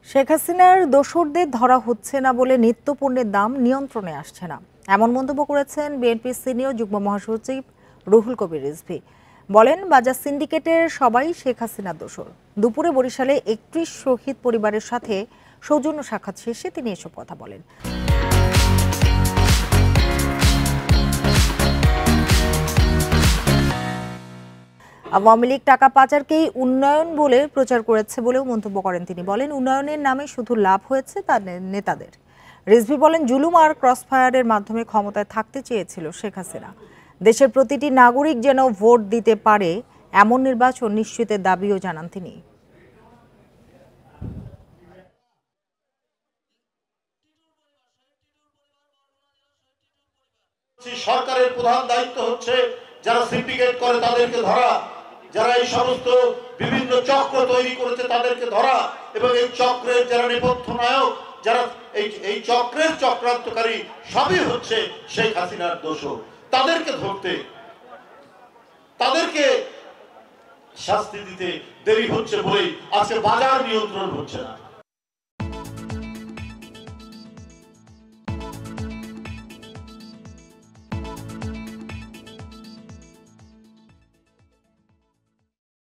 শেখ হাসিনার দোসরদের ধরা হচ্ছে না বলে নিত্যপণ্যের দাম নিয়ন্ত্রণে আসছে না, এমন মন্তব্য করেছেন বিএনপির সিনিয়র যুগ্ম মহাসচিব রুহুল কবির রিজভী। বলেন, বাজার সিন্ডিকেটের সবাই শেখ হাসিনার দোসর। দুপুরে বরিশালে ৩১ শহীদ পরিবারের সাথে সৌজন্য সাক্ষাৎ শেষে তিনি এসব কথা বলেন। আওয়ামী লীগ টাকা পাচারকেই উন্নয়ন বলে প্রচার করেছে বলেও মন্তব্য করেন তিনি। বলেন, উন্নয়নের নামে শুধু লাভ হয়েছে তার নেতাদের। রিজভী বলেন, জুলুম আর ক্রসফায়ারের মাধ্যমে ক্ষমতায় থাকতে চেয়েছিল শেখ হাসিনা। দেশের প্রতিটি নাগরিক যেন ভোট দিতে পারে এমন নির্বাচন নিশ্চিতের দাবিও জানান তিনি। সরকারের প্রধান দায়িত্ব হচ্ছে যারা সিন্ডিকেট করে তাদেরকে ধরা, যারা এই সমস্ত বিভিন্ন চক্র তৈরি করেছে তাদেরকে ধরা, এবং এই চক্রের যারা নেপথ্য নায়ক, যারা এই চক্রের চক্রান্তকারী, সবই হচ্ছে শেখ হাসিনার দোষর। তাদেরকে ধরতে, তাদেরকে শাস্তি দিতে দেরি হচ্ছে বলেই আজকে বাজার নিয়ন্ত্রণ হচ্ছে না।